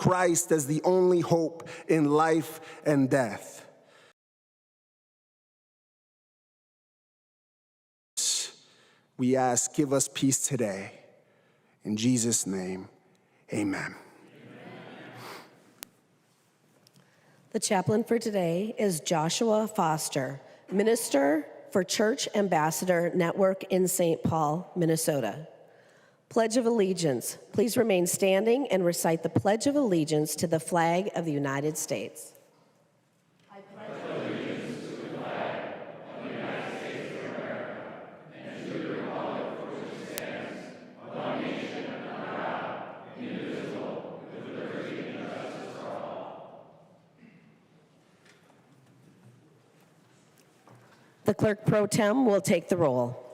Christ as the only hope in life and death. We ask, give us peace today. In Jesus' name, amen. The chaplain for today is Joshua Foster, Minister for Church Ambassador Network in St. Paul, Minnesota. Pledge of Allegiance. Please remain standing and recite the Pledge of Allegiance to the flag of the United States. I pledge allegiance to the flag of the United States of America and to the republic for which it stands, one nation under God, indivisible, with liberty and justice for all. The clerk pro tem will take the roll.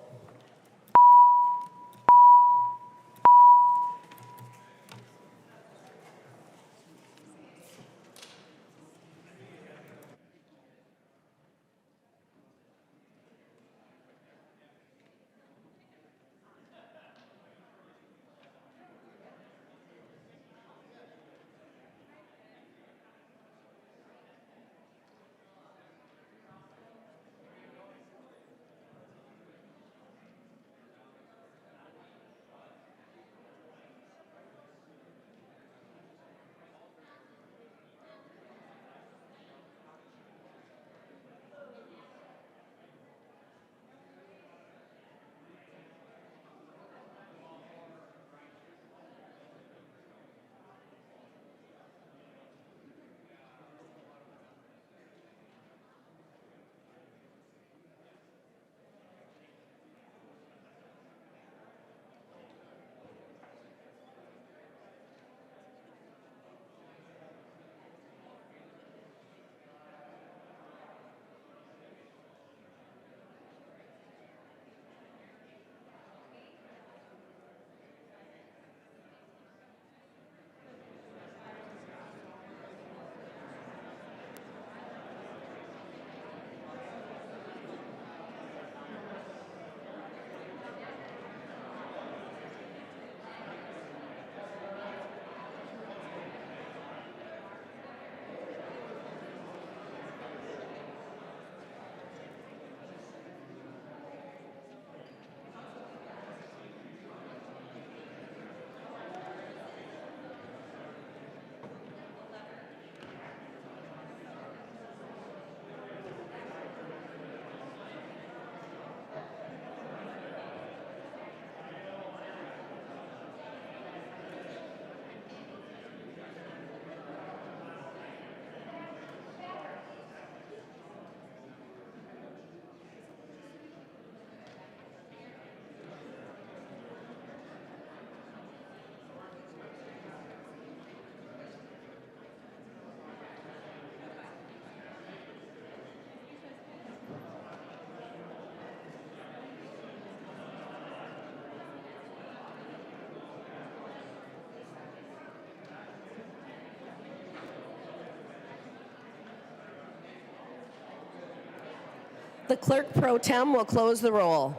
The clerk pro tem will close the roll.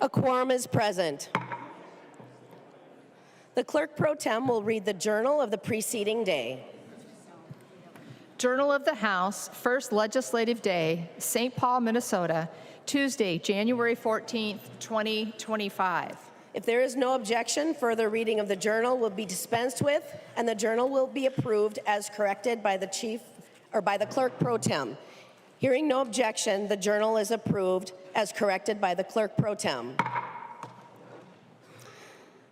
A quorum is present. The clerk pro tem will read the journal of the preceding day. Journal of the House, First Legislative Day, St. Paul, Minnesota, Tuesday, January 14th, 2025. If there is no objection, further reading of the journal will be dispensed with, and the journal will be approved as corrected by the clerk pro tem. Hearing no objection, the journal is approved as corrected by the clerk pro tem.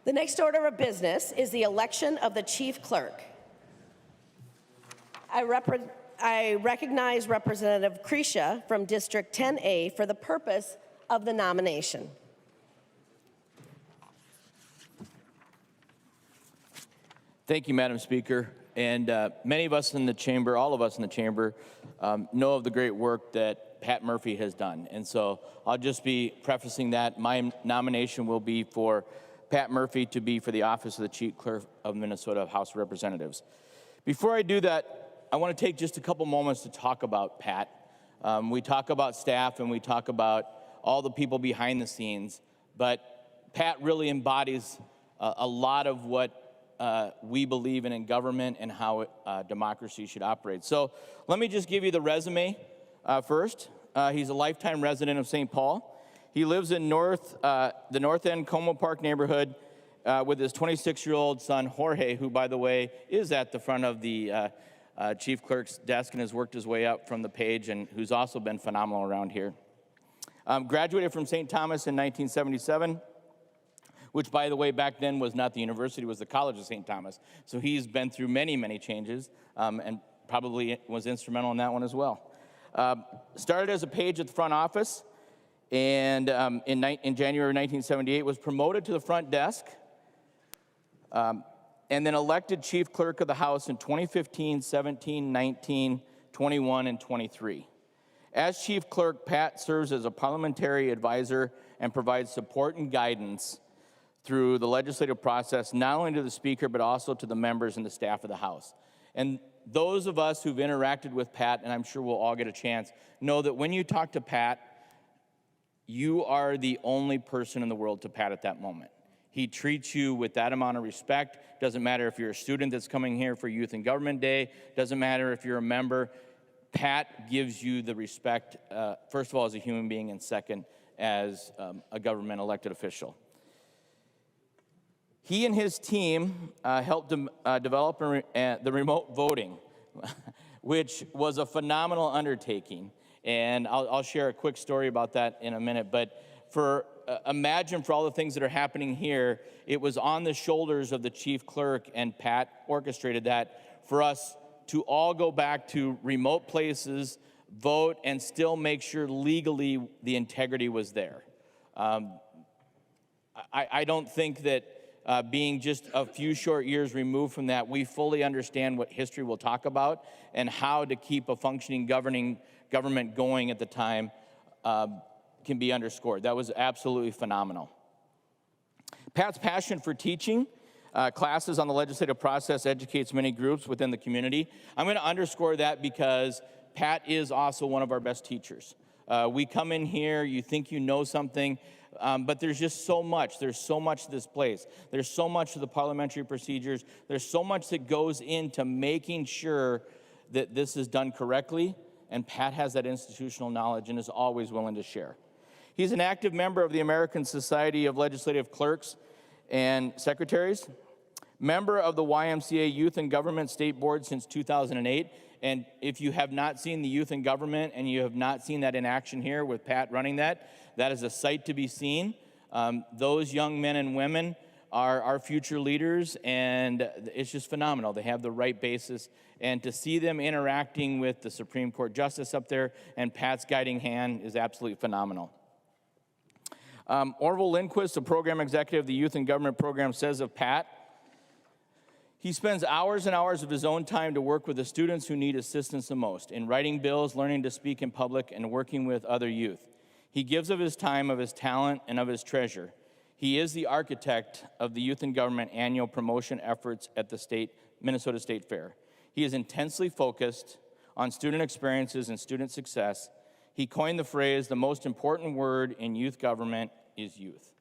The next order of business is the election of the chief clerk. I recognize Representative Krisha from District 10A for the purpose of the nomination. Thank you, Madam Speaker. And many of us in the chamber, all of us in the chamber, know of the great work that Pat Murphy has done. And so I'll just be prefacing that. My nomination will be for Pat Murphy to be for the office of the Chief Clerk of Minnesota House of Representatives. Before I do that, I want to take just a couple moments to talk about Pat. We talk about staff and we talk about all the people behind the scenes, but Pat really embodies a lot of what we believe in government and how democracy should operate. So let me just give you the resume first. He's a lifetime resident of St. Paul. He lives in the North End Como Park neighborhood with his 26-year-old son, Jorge, who, by the way, is at the front of the chief clerk's desk and has worked his way up from the page and who's also been phenomenal around here. Graduated from St. Thomas in 1977, which, by the way, back then was not the university, it was the College of St. Thomas. So he's been through many, many changes and probably was instrumental in that one as well. Started as a page at the front office, and in January 1978 was promoted to the front desk, and then elected chief clerk of the House in 2015, 17, 19, 21, and 23. As chief clerk, Pat serves as a parliamentary advisor and provides support and guidance through the legislative process, not only to the Speaker, but also to the members and the staff of the House. And those of us who've interacted with Pat, and I'm sure we'll all get a chance, know that when you talk to Pat, you are the only person in the world to Pat at that moment. He treats you with that amount of respect. Doesn't matter if you're a student that's coming here for Youth and Government Day. Doesn't matter if you're a member. Pat gives you the respect, first of all, as a human being, and second, as a government elected official. He and his team helped develop the remote voting, which was a phenomenal undertaking. And I'll share a quick story about that in a minute. But imagine for all the things that are happening here, it was on the shoulders of the chief clerk, and Pat orchestrated that for us to all go back to remote places, vote, and still make sure legally the integrity was there. I don't think that being just a few short years removed from that, we fully understand what history will talk about and how to keep a functioning government going at the time can be underscored. That was absolutely phenomenal. Pat's passion for teaching classes on the legislative process educates many groups within the community. I'm going to underscore that because Pat is also one of our best teachers. We come in here, you think you know something, but there's just so much. There's so much to this place. There's so much to the parliamentary procedures. There's so much that goes into making sure that this is done correctly, and Pat has that institutional knowledge and is always willing to share. He's an active member of the American Society of Legislative Clerks and Secretaries, member of the YMCA Youth and Government State Board since 2008. And if you have not seen the Youth and Government and you have not seen that in action here with Pat running that, that is a sight to be seen. Those young men and women are our future leaders, and it's just phenomenal. They have the right basis, and to see them interacting with the Supreme Court Justice up there and Pat's guiding hand is absolutely phenomenal. Orville Lindquist, the program executive of the Youth and Government Program, says of Pat, he spends hours and hours of his own time to work with the students who need assistance the most, in writing bills, learning to speak in public, and working with other youth. He gives of his time, of his talent, and of his treasure. He is the architect of the Youth and Government annual promotion efforts at the Minnesota State Fair. He is intensely focused on student experiences and student success. He coined the phrase, the most important word in youth government is youth.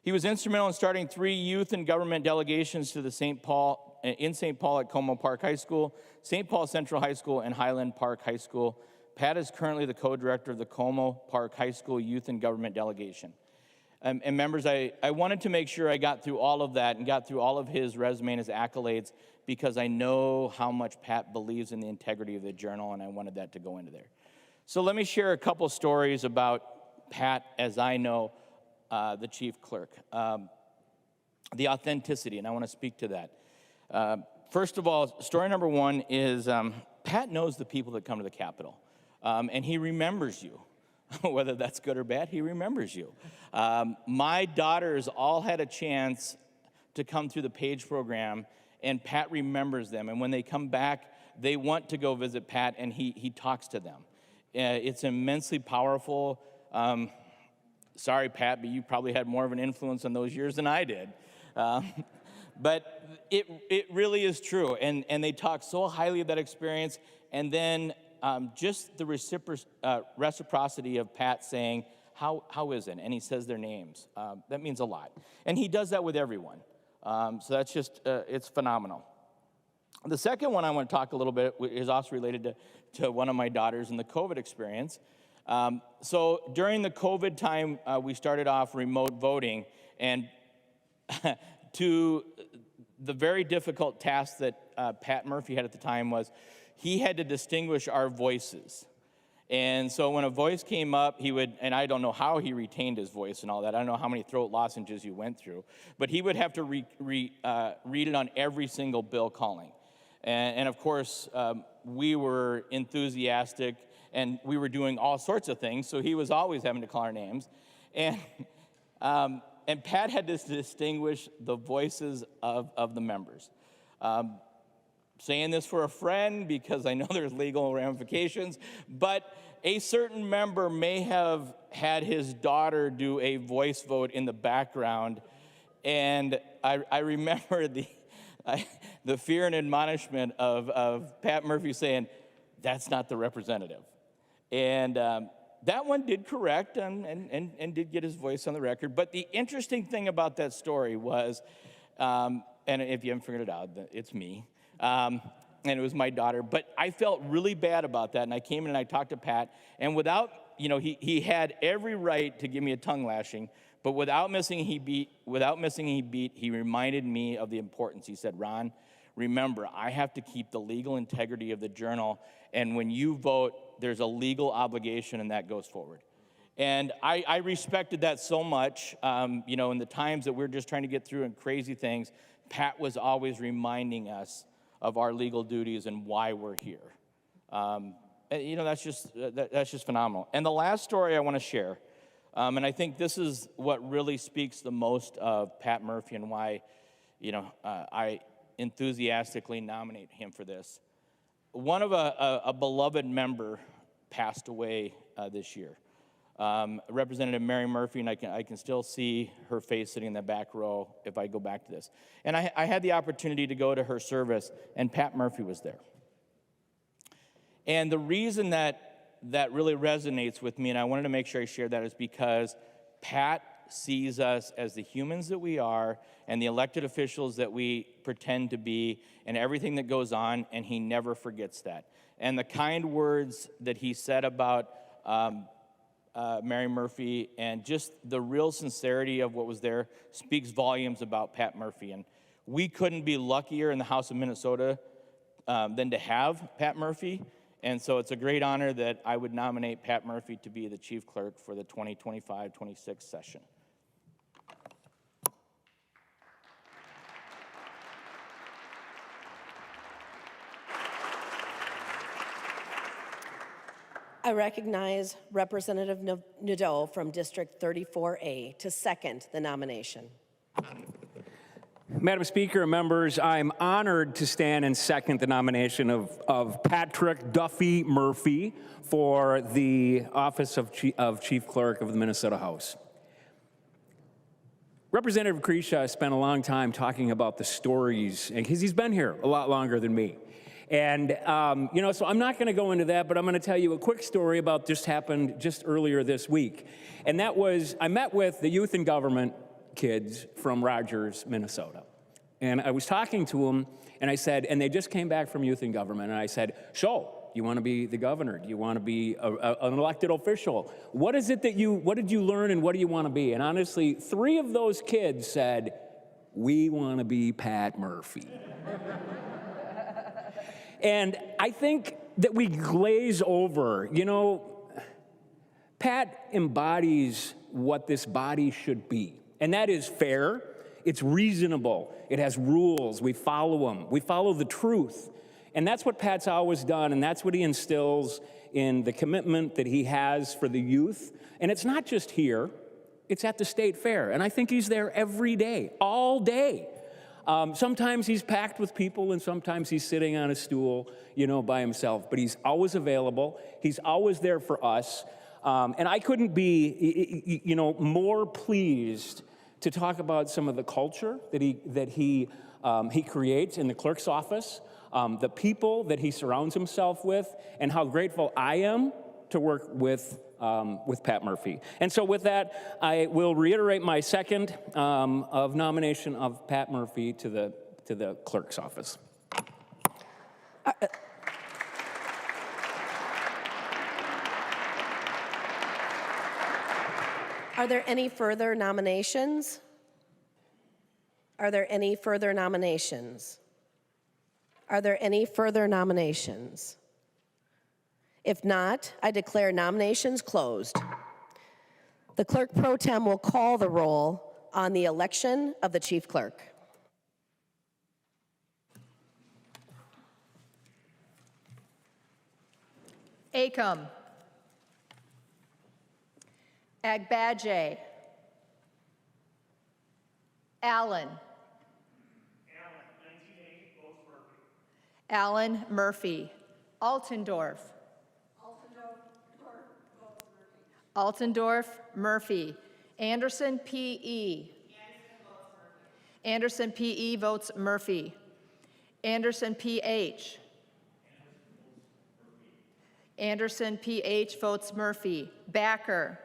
He was instrumental in starting 3 youth and government delegations to the St. Paul at Como Park High School, St. Paul Central High School, and Highland Park High School. Pat is currently the co-director of the Como Park High School Youth and Government Delegation. And members, I wanted to make sure I got through all of that and got through all of his resume and his accolades because I know how much Pat believes in the integrity of the Journal, and I wanted that to go into there. So let me share a couple stories about Pat as I know the chief clerk. The authenticity, and I want to speak to that. First of all, story number 1 is Pat knows the people that come to the Capitol, and he remembers you. Whether that's good or bad, he remembers you. My daughters all had a chance to come through the PAGE program, and Pat remembers them. And when they come back, they want to go visit Pat, and he talks to them. It's immensely powerful. sorry, Pat, but you probably had more of an influence on those years than I did. But it really is true. And they talk so highly of that experience. And then just the reciprocity of Pat saying, how is it? And he says their names. That means a lot. And he does that with everyone. So that's just, it's phenomenal. The second one I want to talk a little bit is also related to one of my daughters and the COVID experience. So during the COVID time, we started off remote voting, and to the very difficult task that Pat Murphy had at the time was he had to distinguish our voices. And so when a voice came up, he would, and I don't know how he retained his voice and all that. I don't know how many throat lozenges you went through, but he would have to read it on every single bill calling. And of course, we were enthusiastic, and we were doing all sorts of things, so he was always having to call our names. And Pat had to distinguish the voices of the members. Saying this for a friend because I know there's legal ramifications, but a certain member may have had his daughter do a voice vote in the background, and I remember the fear and admonishment of Pat Murphy saying, "That's not the representative." And that one did correct and did get his voice on the record. But the interesting thing about that story was, and if you haven't figured it out, it's me. And it was my daughter. But I felt really bad about that, and I came in and I talked to Pat, and without, he had every right to give me a tongue lashing, but without missing a beat, he reminded me of the importance. He said, "Ron, remember, I have to keep the legal integrity of the Journal, and when you vote, there's a legal obligation, and that goes forward." And I respected that so much. In the times that we're just trying to get through and crazy things, Pat was always reminding us of our legal duties and why we're here. That's just phenomenal. And the last story I want to share, and I think this is what really speaks the most of Pat Murphy and why, I enthusiastically nominate him for this. One of a beloved member passed away this year. Representative Mary Murphy, and I can still see her face sitting in the back row if I go back to this. And I had the opportunity to go to her service, and Pat Murphy was there. And the reason that really resonates with me, and I wanted to make sure I shared that, is because Pat sees us as the humans that we are and the elected officials that we pretend to be and everything that goes on, and he never forgets that. And the kind words that he said about Mary Murphy and just the real sincerity of what was there speaks volumes about Pat Murphy. And we couldn't be luckier in the House of Minnesota than to have Pat Murphy. And so it's a great honor that I would nominate Pat Murphy to be the chief clerk for the 2025-26 session. I recognize Representative Nadeau from District 34A to second the nomination. Madam Speaker and members, I'm honored to stand and second the nomination of Patrick Duffy Murphy for the office of Chief Clerk of the Minnesota House. Representative Krisha spent a long time talking about the stories, because he's been here a lot longer than me. And, so I'm not going to go into that, but I'm going to tell you a quick story about just happened just earlier this week. And that was, I met with the youth and government kids from Rogers, Minnesota. And I was talking to them, and I said, and they just came back from youth and government, and I said, "So, you want to be the governor? Do you want to be an elected official? What is it what did you learn, and what do you want to be?" And honestly, 3 of those kids said, "We want to be Pat Murphy." And I think that we glaze over, Pat embodies what this body should be, and that is fair, it's reasonable, it has rules, we follow them, we follow the truth. And that's what Pat's always done, and that's what he instills in the commitment that he has for the youth. And it's not just here, it's at the state fair, and I think he's there every day, all day. Sometimes he's packed with people, and sometimes he's sitting on a stool, by himself. But he's always available. He's always there for us. And I couldn't be, more pleased to talk about some of the culture that he creates in the clerk's office, the people that he surrounds himself with, and how grateful I am to work with Pat Murphy. And so with that, I will reiterate my second of nomination of Pat Murphy to the clerk's office. Are there any further nominations? Are there any further nominations? Are there any further nominations? If not, I declare nominations closed. The clerk pro tem will call the roll on the election of the chief clerk. Acom. Agbaje. Allen. Allen Murphy. Altendorf. Altendorf Murphy. Anderson P.E. Anderson P.E. votes Murphy. Anderson P.H. Anderson P.H. votes Murphy. Backer.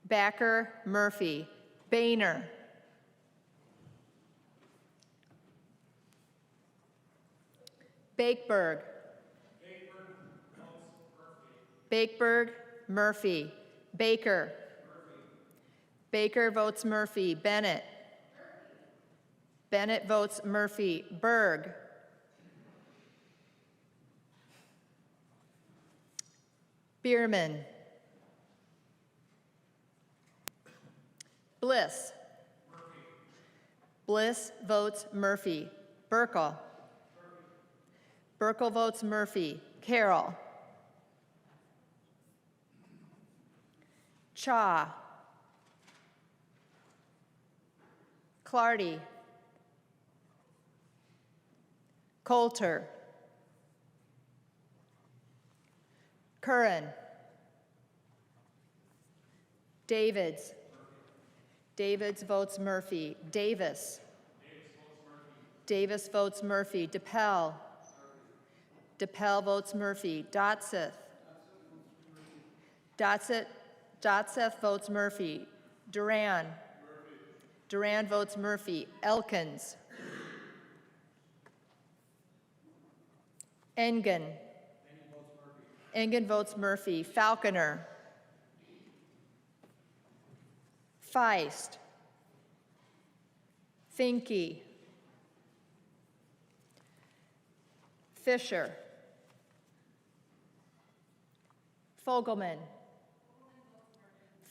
Backer Murphy. Boehner. Bakeberg. Bakeberg Murphy. Baker. Baker votes Murphy. Bennett. Bennett votes Murphy. Berg. Bierman. Bliss. Bliss votes Murphy. Burkle. Burkle votes Murphy. Carroll. Cha. Clardy. Coulter. Curran. Davids. Davids votes Murphy. Davis. Davis votes Murphy. DePel. DePel votes Murphy. Dotseth. Dotseth votes Murphy. Duran. Duran votes Murphy. Elkins. Engen. Engen votes Murphy. Falconer. Feist. Finke. Fisher. Fogelman.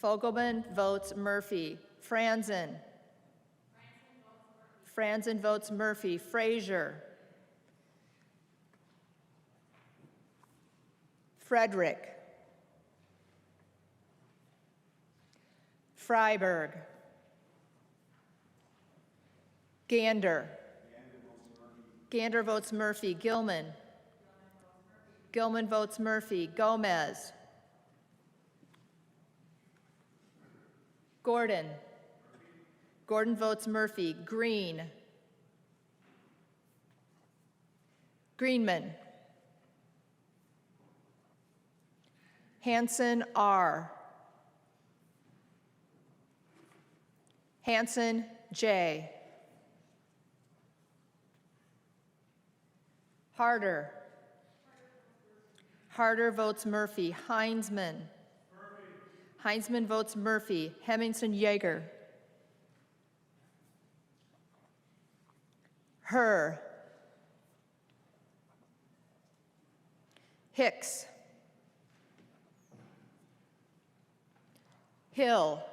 Fogelman votes Murphy. Franzen. Franzen votes Murphy. Frazier. Frederick. Freiberg. Gander. Gander votes Murphy. Gilman. Gilman votes Murphy. Gomez. Gordon. Gordon votes Murphy. Green. Greenman. Hanson R. Hanson J. Harder. Harder votes Murphy. Heinzman. Heinzman votes Murphy. Hemmingson Yeager. Herr. Hicks. Hill.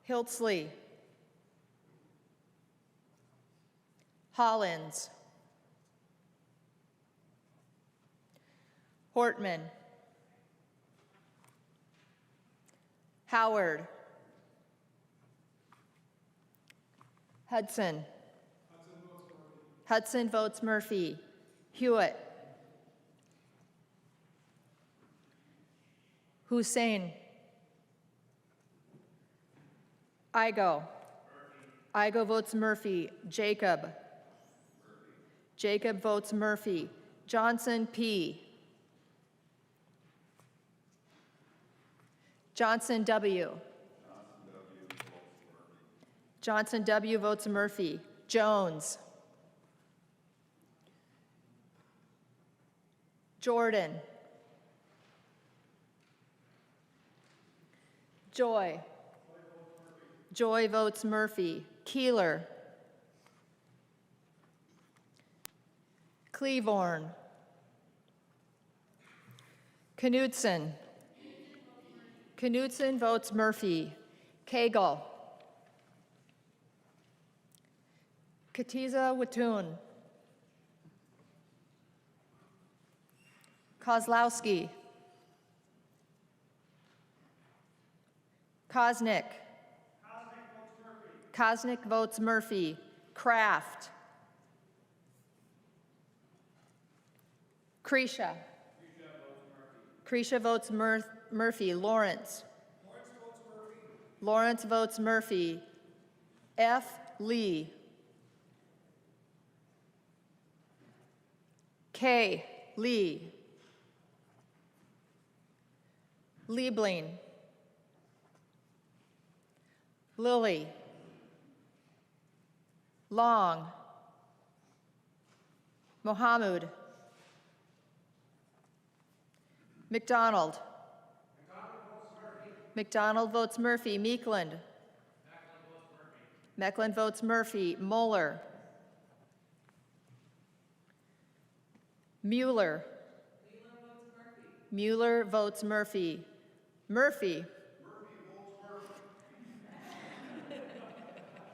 Hiltsley. Hollins. Hortman. Howard. Hudson. Hudson votes Murphy. Hewitt. Hussein. Igo. Igo votes Murphy. Jacob. Jacob votes Murphy. Johnson P. Johnson W. Johnson W. votes Murphy. Jones. Jordan. Joy. Joy votes Murphy. Keeler. Cleavorn. Knudsen. Knudsen votes Murphy. Cagle. Katiza Watun. Kozlowski. Kosnick. Kosnick votes Murphy. Kraft. Krisha. Krisha votes Murphy. Lawrence. Lawrence votes Murphy. F. Lee. K. Lee. Liebling. Lilly. Long. Mohammed. McDonald. McDonald votes Murphy. Meekland. Meckland votes Murphy. Moeller. Mueller. Mueller votes Murphy. Murphy.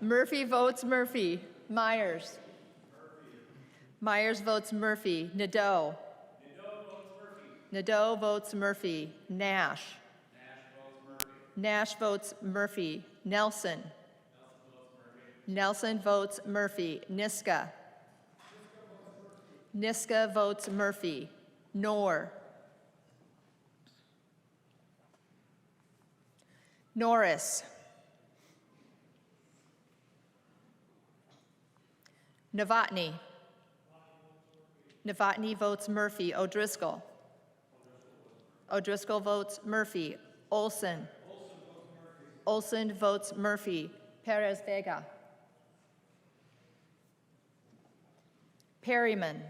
Murphy votes Murphy. Myers. Myers votes Murphy. Nadeau. Nadeau votes Murphy. Nash. Nash votes Murphy. Nelson. Nelson votes Murphy. Niska. Niska votes Murphy. Knorr. Norris. Novotny. Novotny votes Murphy. O'Driscoll. O'Driscoll votes Murphy. Olson. Olson votes Murphy. Perez Vega. Perryman.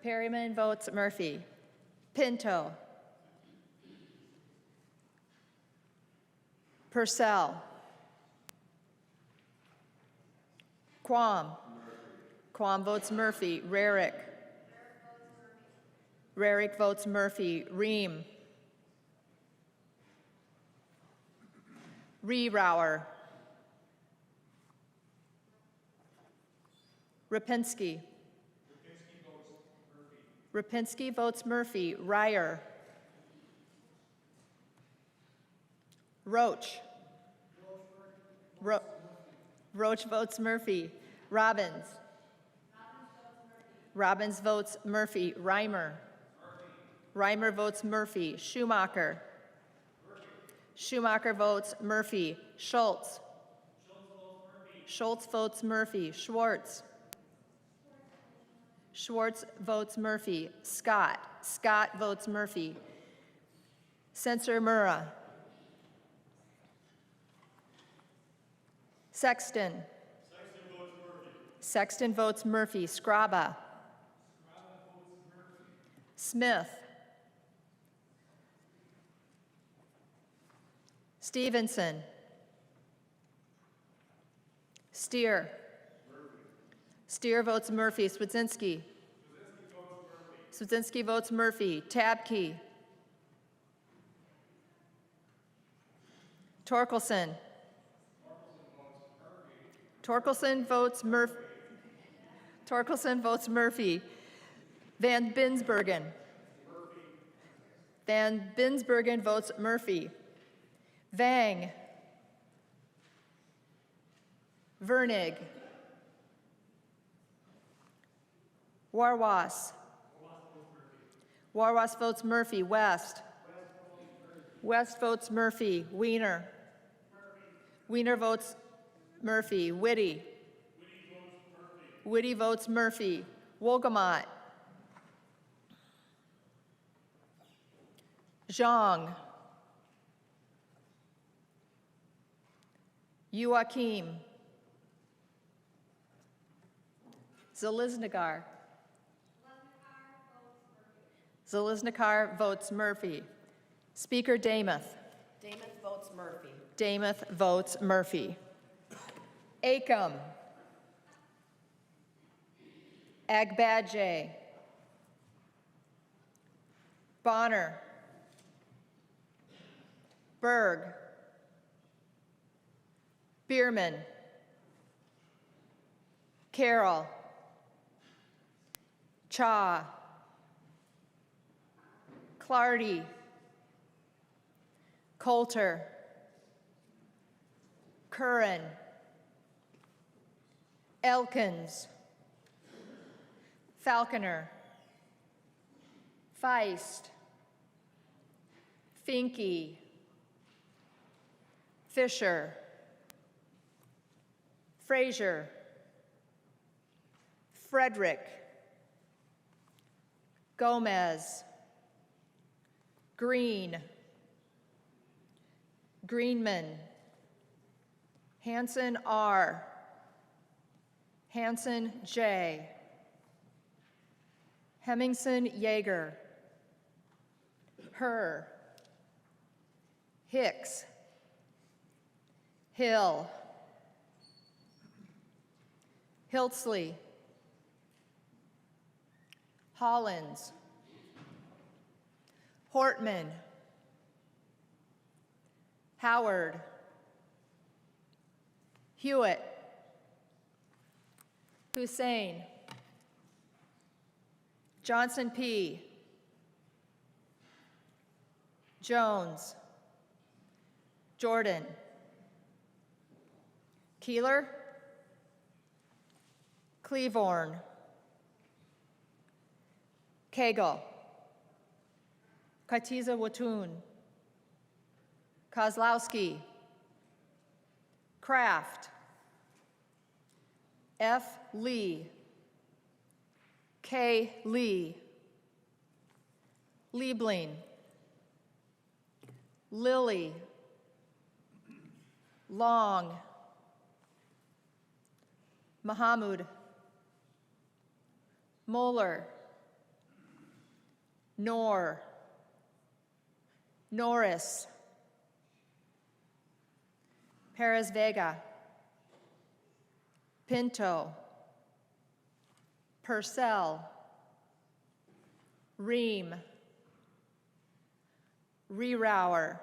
Perryman votes Murphy. Pinto. Purcell. Quam. Quam votes Murphy. Rarick. Rarick votes Murphy. Ream. Rauer. Rapinski. Rapinski votes Murphy. Ryer. Roach. Roach votes Murphy. Robbins. Robbins votes Murphy. Reimer. Reimer votes Murphy. Schumacher. Schumacher votes Murphy. Schultz. Schultz votes Murphy. Schwartz. Schwartz votes Murphy. Scott. Scott votes Murphy. Censor Murrah. Sexton. Sexton votes Murphy. Scraba. Smith. Stevenson. Steer. Steer votes Murphy. Swedzinski. Swedzinski votes Murphy. Tabke. Torkelson. Torkelson votes Murphy. Torkelson votes Murphy. Van Binsbergen. Van Binsbergen votes Murphy. Vang. Vernig. Warwas. Warwas votes Murphy. West. West votes Murphy. Weiner. Weiner votes Murphy. Whitty. Whitty votes Murphy. Wolgamott. Zhang. Joachim. Zaliznikar. Zaliznikar votes Murphy. Speaker Damath. Damath votes Murphy. Damath votes Murphy. Acom. Agbadje. Bonner. Berg. Bierman. Carroll. Cha. Clardy. Coulter. Curran. Elkins. Falconer. Feist. Finke. Fisher. Frazier. Frederick. Gomez. Green. Greenman. Hanson R. Hanson J. Hemmingson Yeager. Herr. Hicks. Hill. Hiltsley. Hollins. Hortman. Howard. Hewitt. Hussein. Johnson P. Jones. Jordan. Keeler. Cleavorn. Cagle. Katiza Watun. Kozlowski. Kraft. F. Lee. K. Lee. Liebling. Lilly. Long. Mahamud. Moeller. Knorr. Norris. Perez Vega. Pinto. Purcell. Ream. Rierauer.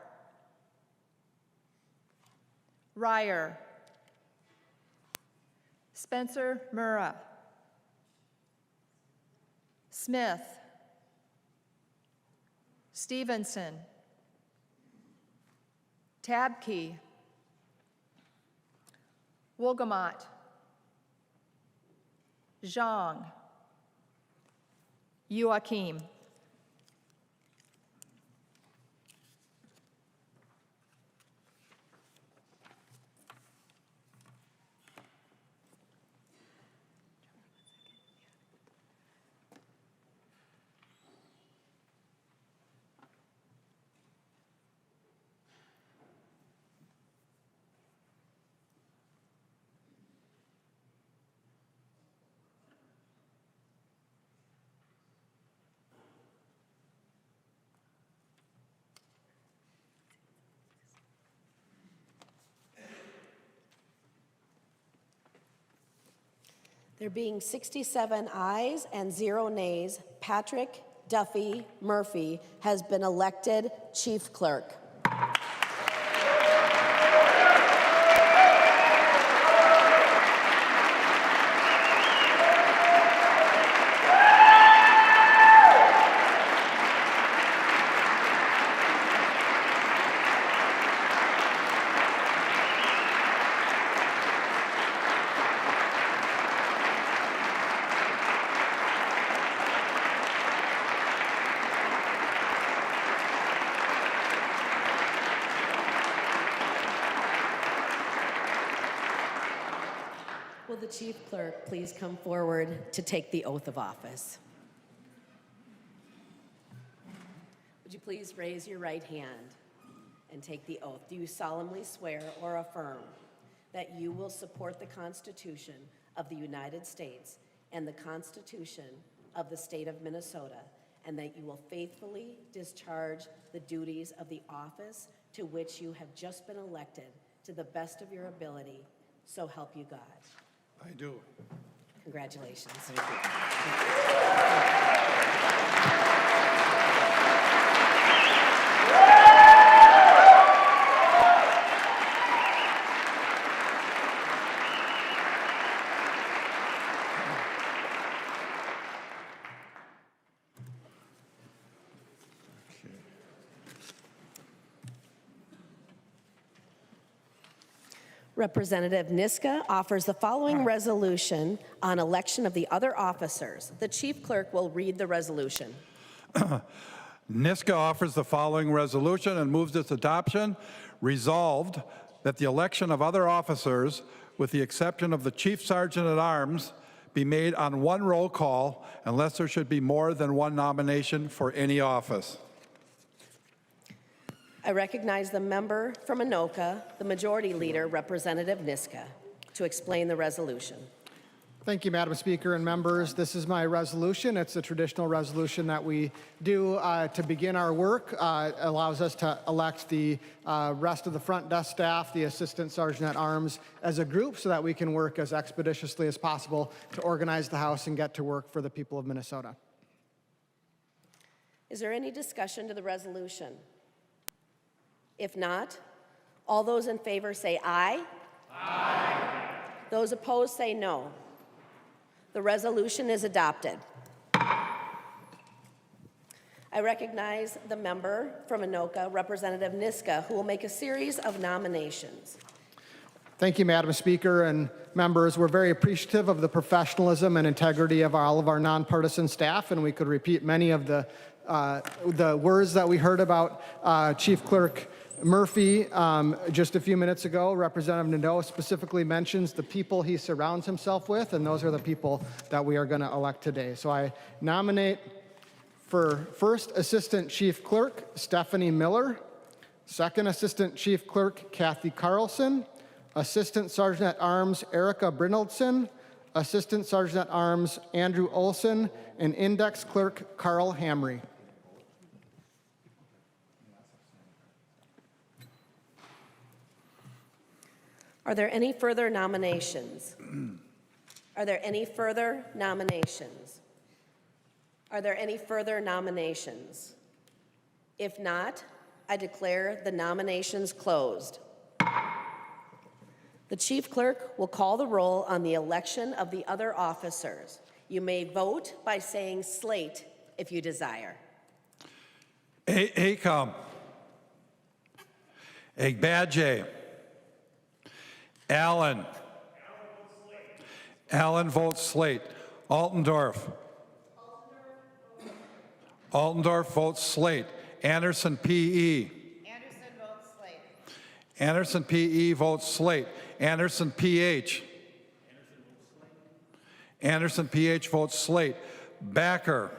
Ryer. Spencer Murrah. Smith. Stevenson. Tabke. Wolgamott. Zhang. Joachim. There being 67 ayes and 0 nays, Patrick Duffy Murphy has been elected Chief Clerk. will the chief clerk please come forward to take the oath of office? Would you please raise your right hand and take the oath? Do you solemnly swear or affirm that you will support the Constitution of the United States and the Constitution of the State of Minnesota, and that you will faithfully discharge the duties of the office to which you have just been elected to the best of your ability, so help you God? I do. Congratulations. Representative Niska offers the following resolution on election of the other officers. The chief clerk will read the resolution. Niska offers the following resolution and moves its adoption. Resolved that the election of other officers, with the exception of the Chief Sergeant at Arms, be made on one roll call unless there should be more than one nomination for any office. I recognize the member from Anoka, the Majority Leader, Representative Niska, to explain the resolution. Thank you, Madam Speaker and members. This is my resolution. It's a traditional resolution that we do to begin our work. It allows us to elect the rest of the front desk staff, the Assistant Sergeant at Arms, as a group so that we can work as expeditiously as possible to organize the House and get to work for the people of Minnesota. Is there any discussion to the resolution? If not, all those in favor say aye. Aye. Those opposed say no. The resolution is adopted. I recognize the member from Anoka, Representative Niska, who will make a series of nominations. Thank you, Madam Speaker and members. We're very appreciative of the professionalism and integrity of all of our nonpartisan staff, and we could repeat many of the words that we heard about Chief Clerk Murphy just a few minutes ago. Representative Nadeau specifically mentions the people he surrounds himself with, and those are the people that we are going to elect today. So I nominate for first Assistant Chief Clerk Stephanie Miller, second Assistant Chief Clerk Kathy Carlson, Assistant Sergeant at Arms Erica Brynildson, Assistant Sergeant at Arms Andrew Olson, and Index Clerk Carl Hamry. Are there any further nominations? Are there any further nominations? Are there any further nominations? If not, I declare the nominations closed. The chief clerk will call the roll on the election of the other officers. You may vote by saying slate if you desire. Acom. Agbadje. Allen. Allen votes slate. Altendorf. Altendorf votes slate. Anderson P.E. Anderson votes slate. Anderson P.E. votes slate. Anderson P.H. Anderson P.H. votes slate. Backer.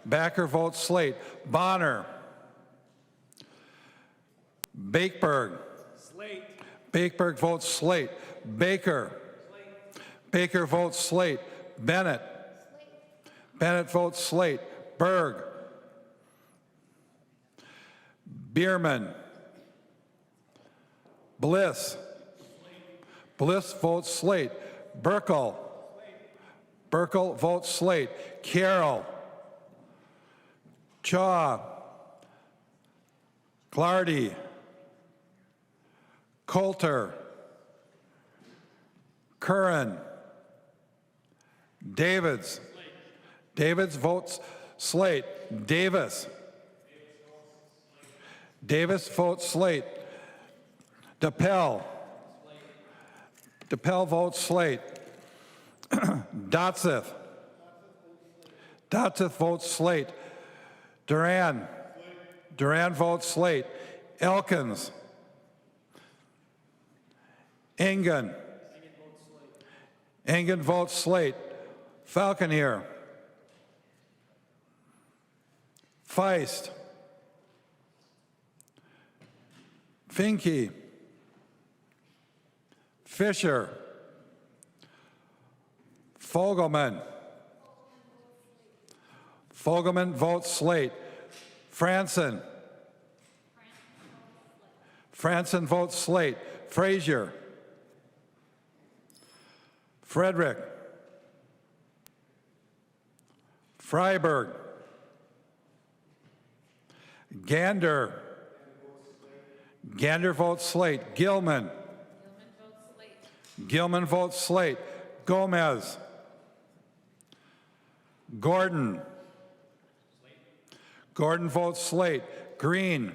Backer votes slate. Bonner. Bakeberg. Slate. Bakeberg votes slate. Baker. Slate. Baker votes slate. Bennett. Slate. Bennett votes slate. Berg. Bierman. Bliss. Slate. Bliss votes slate. Burkle. Slate. Burkle votes slate. Carroll. Chaw. Clardy. Coulter. Curran. Davids. Slate. Davids votes slate. Davis. Davis votes slate. DePel. DePel votes slate. Dotseth. Dotseth votes slate. Duran. Duran votes slate. Elkins. Engen. Engen votes slate. Falconeer. Feist. Finke. Fisher. Fogelman. Fogelman votes slate. Franson. Franson votes slate. Frazier. Frederick. Freiberg. Gander. Gander votes slate. Gilman. Gilman votes slate. Gomez. Gordon. Gordon votes slate. Green.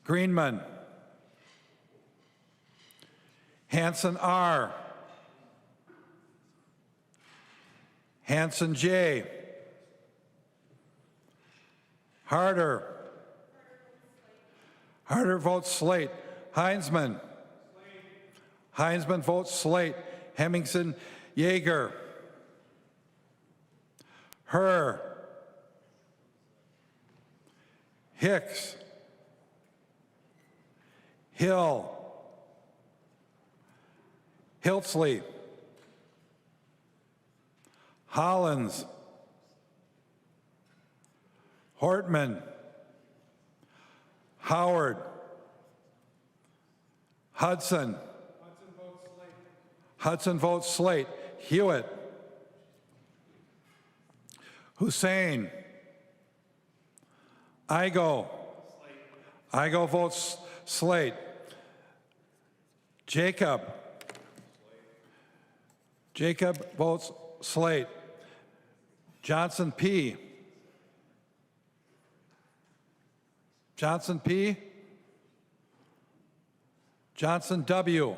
Greenman. Hanson R. Hanson J. Harder. Harder votes slate. Heinzman. Heinzman votes slate. Hemmingson Yeager. Herr. Hicks. Hill. Hiltsley. Hollins. Hortman. Howard. Hudson. Hudson votes slate. Hewitt. Hussein. Igo. Igo votes slate. Jacob. Jacob votes slate. Johnson P. Johnson P. Johnson W.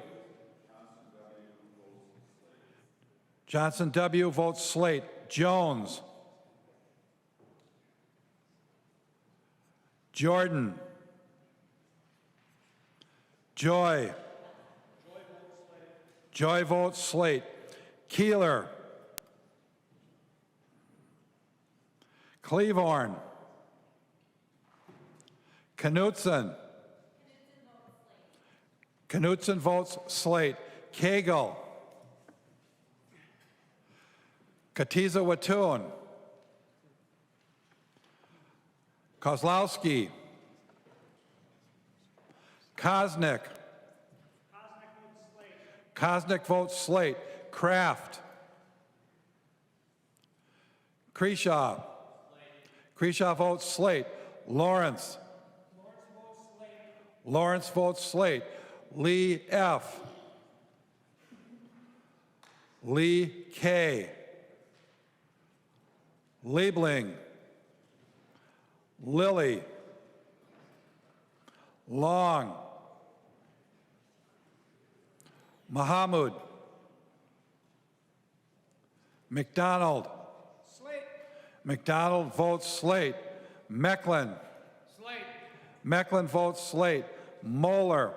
Johnson W. votes slate. Jones. Jordan. Joy. Joy votes slate. Keeler. Cleavorn. Knutson. Knutson votes slate. Cagle. Katiza Watun. Kozlowski. Kosnick. Kosnick votes slate. Kraft. Kreshaw. Kreshaw votes slate. Lawrence. Lawrence votes slate. Lee F. Lee K. Liebling. Lilly. Long. Mahamud. McDonald. Slate. McDonald votes slate. Mecklin. Slate. Mecklin votes slate. Moeller.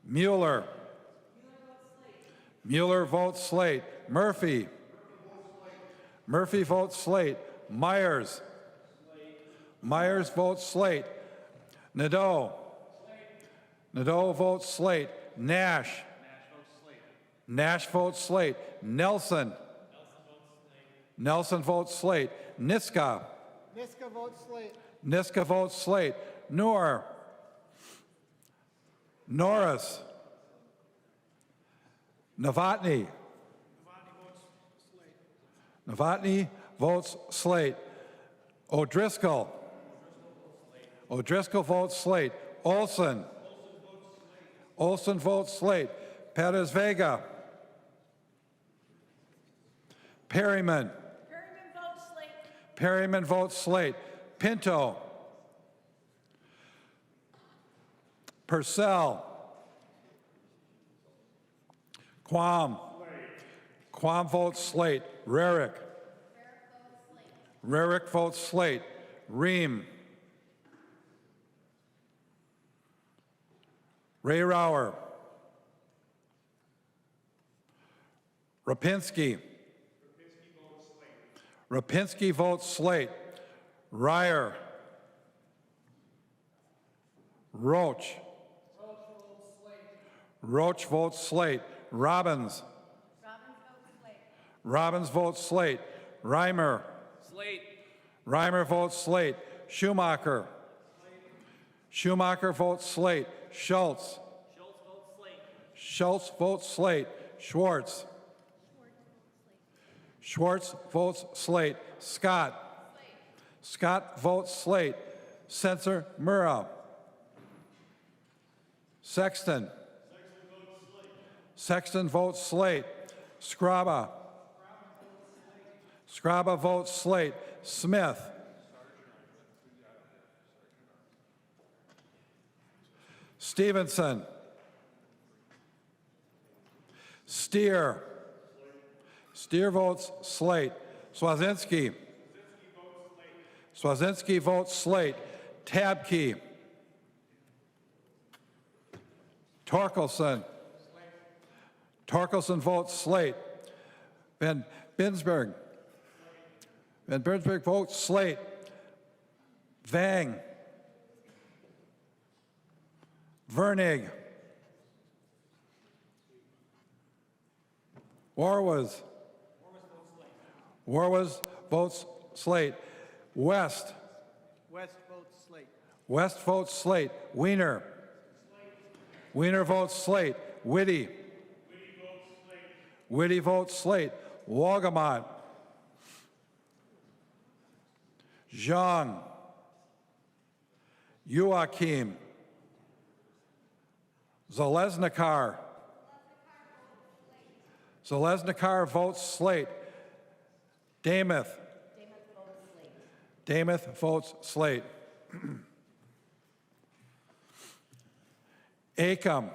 Mueller. Mueller votes slate. Murphy. Murphy votes slate. Myers. Myers votes slate. Nadeau. Nadeau votes slate. Nash. Nash votes slate. Nelson. Nelson votes slate. Niska. Niska votes slate. Niska votes slate. Noor. Norris. Novotny. Novotny votes slate. O'Driscoll. O'Driscoll votes slate. Olson. Olson votes slate. Perez Vega. Perryman. Perryman votes slate. Perryman votes slate. Pinto. Purcell. Quam. Quam votes slate. Rarick. Rarick votes slate. Ream. Ray Rauer. Rapinski. Rapinski votes slate. Ryer. Roach. Roach votes slate. Robbins. Robbins votes slate. Reimer. Slate. Reimer votes slate. Schumacher. Schumacher votes slate. Schultz. Schultz votes slate. Schwartz. Schwartz votes slate. Scott. Scott votes slate. Censor Murrah. Sexton. Sexton votes slate. Scraba. Scraba votes slate. Smith. Stevenson. Steer. Steer votes slate. Swazinski. Swazinski votes slate. Tabke. Torkelson. Torkelson votes slate. Van Binsberg. Van Binsberg votes slate. Vang. Vernig. Warwas. Warwas votes slate. West. West votes slate. West votes slate. Wiener. Wiener votes slate. Whitty. Whitty votes slate. Wogamont. Zhang. Joachim. Zalesnikar. Zalesnikar votes slate. Damath. Damath votes slate. Acom.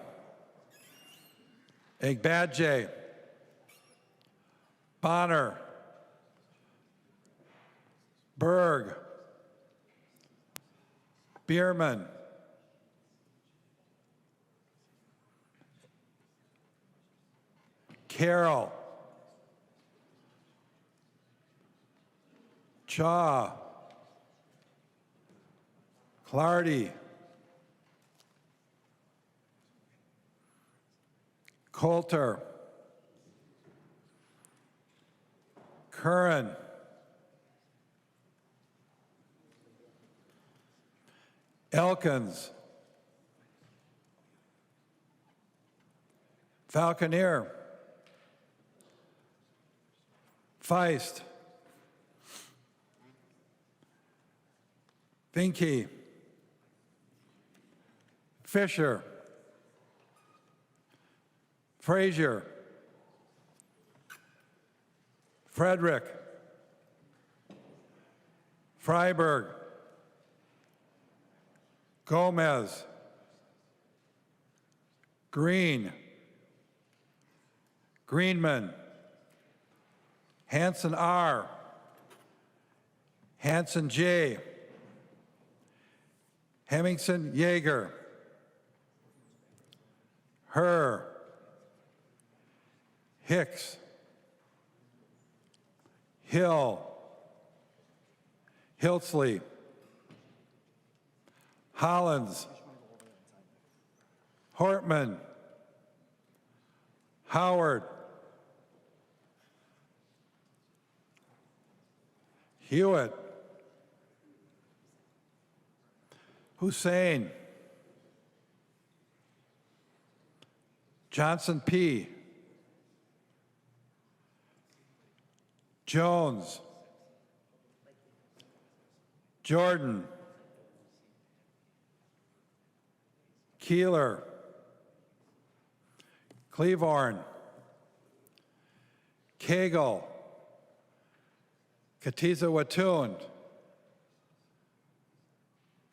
Egbadje. Bonner. Berg. Bierman. Carroll. Chaw. Clardy. Coulter. Curran. Elkins. Falconeer. Feist. Finke. Fisher. Frazier. Frederick. Freiberg. Gomez. Green. Greenman. Hanson R. Hanson J. Hemmingson Yeager. Herr. Hicks. Hill. Hiltsley. Hollins. Hortman. Howard. Hewitt. Hussein. Johnson P. Jones. Jordan. Keeler. Cleavorn. Cagle. Katiza Watun.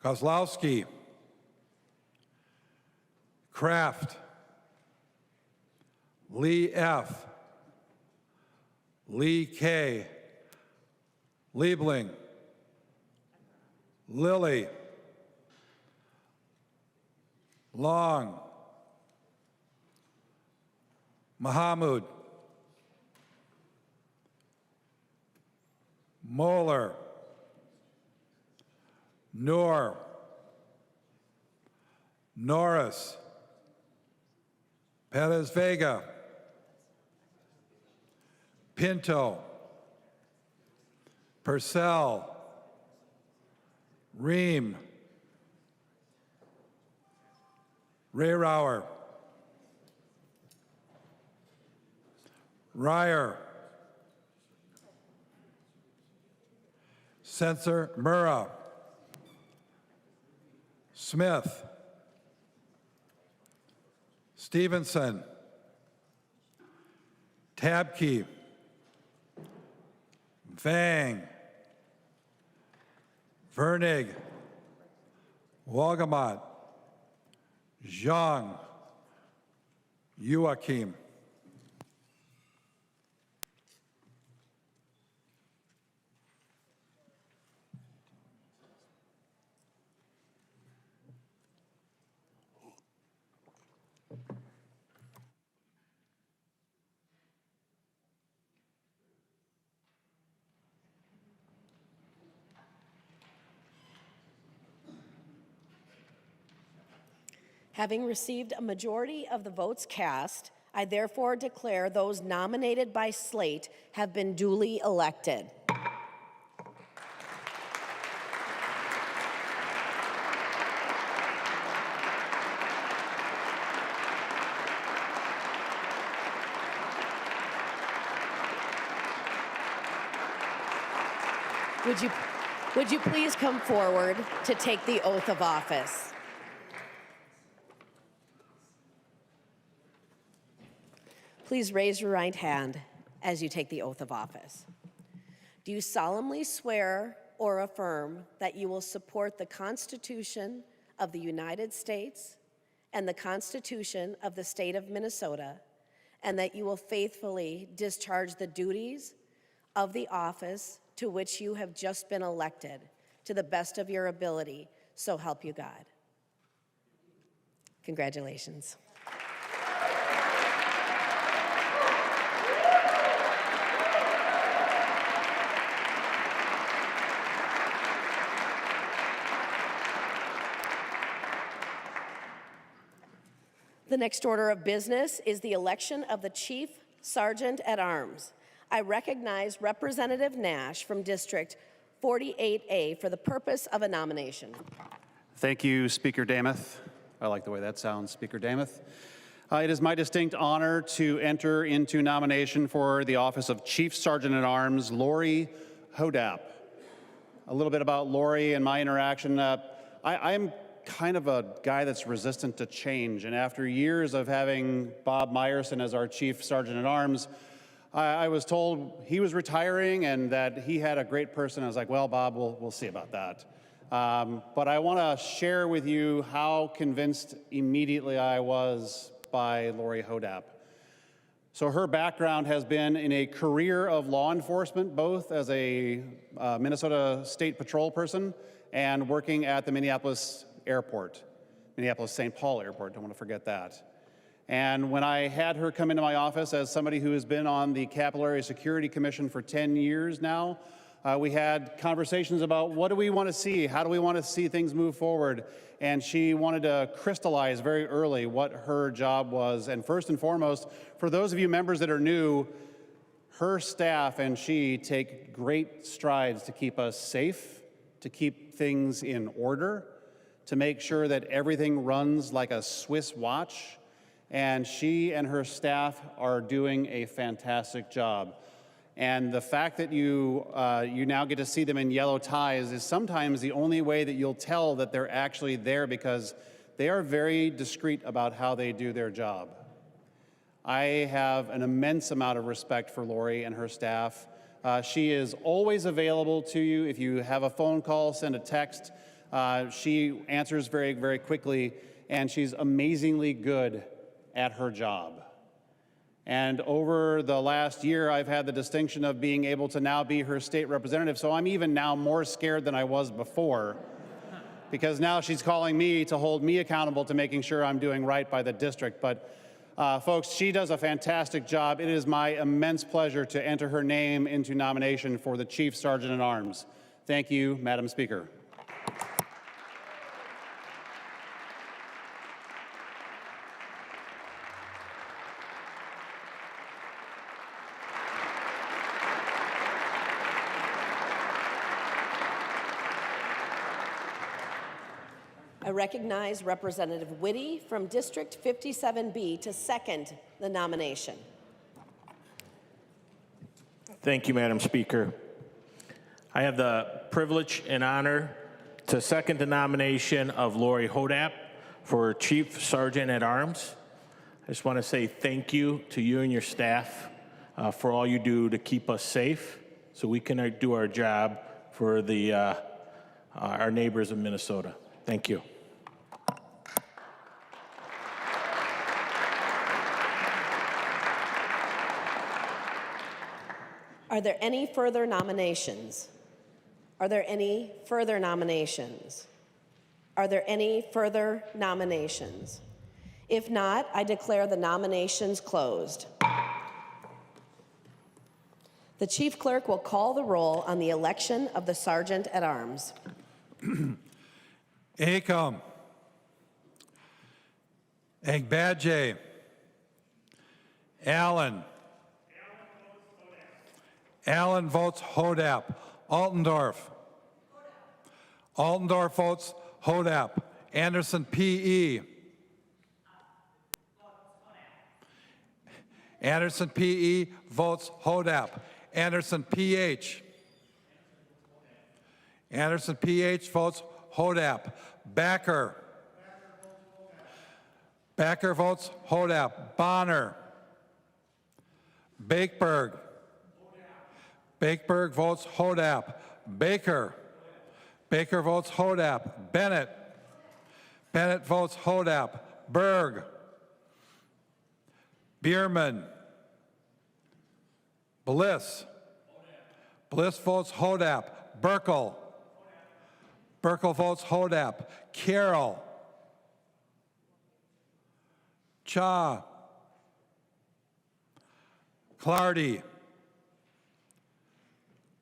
Kozlowski. Kraft. Lee F. Lee K. Liebling. Lilly. Long. Mahamud, Moeller, Noor, Norris, Perez Vega, Pinto, Purcell, Ream, Rayrauer, Ryer, Sensor Murrah, Smith, Stevenson, Tabke, Vang, Vernig, Walgamot, Zhang, Joachim. Having received a majority of the votes cast, I therefore declare those nominated by slate have been duly elected. Would you please come forward to take the oath of office? Please raise your right hand as you take the oath of office. Do you solemnly swear or affirm that you will support the Constitution of the United States and the Constitution of the State of Minnesota, and that you will faithfully discharge the duties of the office to which you have just been elected to the best of your ability, so help you God? Congratulations. The next order of business is the election of the Chief Sergeant at Arms. I recognize Representative Nash from District 48A for the purpose of a nomination. Thank you, Speaker Damath. I like the way that sounds, Speaker Damath. It is my distinct honor to enter into nomination for the office of Chief Sergeant at Arms, Lori Hodap. A little bit about Lori and my interaction. I am kind of a guy that's resistant to change, and after years of having Bob Meyerson as our Chief Sergeant at Arms, I was told he was retiring and that he had a great person. I was like, well, Bob, we'll see about that. But I want to share with you how convinced immediately I was by Lori Hodap. So her background has been in a career of law enforcement, both as a Minnesota State Patrol person and working at the Minneapolis Airport, Minneapolis-St. Paul Airport, don't want to forget that. And when I had her come into my office as somebody who has been on the Capillary Security Commission for 10 years now, we had conversations about what do we want to see, how do we want to see things move forward, and she wanted to crystallize very early what her job was. And first and foremost, for those of you members that are new, her staff and she take great strides to keep us safe, to keep things in order, to make sure that everything runs like a Swiss watch. And she and her staff are doing a fantastic job. And the fact that you now get to see them in yellow ties is sometimes the only way that you'll tell that they're actually there, because they are very discreet about how they do their job. I have an immense amount of respect for Lori and her staff. She is always available to you. If you have a phone call, send a text. She answers very, very quickly, and she's amazingly good at her job. And over the last year, I've had the distinction of being able to now be her state representative, so I'm even now more scared than I was before, because now she's calling me to hold me accountable to making sure I'm doing right by the district. But Folks, she does a fantastic job. It is my immense pleasure to enter her name into nomination for the Chief Sergeant at Arms. Thank you, Madam Speaker. I recognize Representative Whitty from District 57B to second the nomination. Thank you, Madam Speaker. I have the privilege and honor to second the nomination of Lori Hodap for Chief Sergeant at Arms. I just want to say thank you to you and your staff for all you do to keep us safe so we can do our job for our neighbors of Minnesota. Thank you. Are there any further nominations? Are there any further nominations? Are there any further nominations? If not, I declare the nominations closed. The Chief Clerk will call the roll on the election of the Sergeant at Arms. Acom. Agbadje. Allen. Allen votes Hodap. Altendorf. Altendorf votes Hodap. Anderson P.E. Anderson P.E. votes Hodap. Anderson P.H. Anderson P.H. votes Hodap. Backer. Backer votes Hodap. Bonner. Bakeberg. Bakeberg votes Hodap. Baker. Baker votes Hodap. Bennett. Bennett votes Hodap. Berg. Bierman. Bliss. Bliss votes Hodap. Burkle. Burkle votes Hodap. Carroll. Cha. Clardy.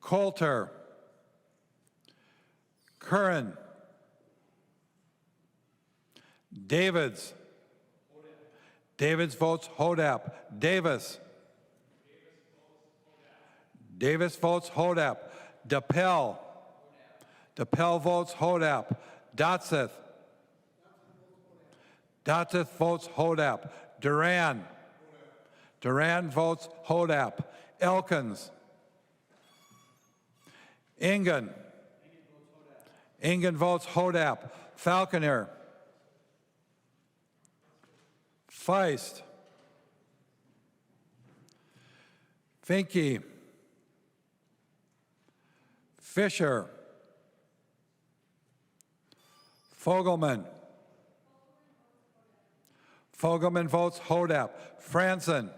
Coulter. Curran. Davids. Davids votes Hodap. Davis. Davis votes Hodap. DePel. DePel votes Hodap. Dotseth. Dotseth votes Hodap. Duran. Duran votes Hodap. Elkins. Ingen. Ingen votes Hodap. Falconer. Feist. Finke. Fisher. Fogelman. Fogelman votes Hodap. Franson.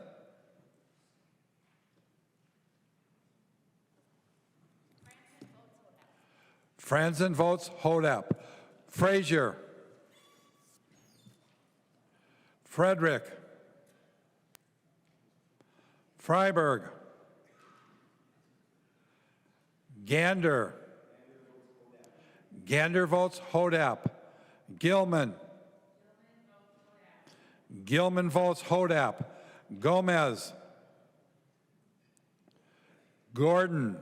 Franson votes Hodap. Frazier. Frederick. Freiberg. Gander. Gander votes Hodap. Gilman. Gilman votes Hodap. Gomez. Gordon.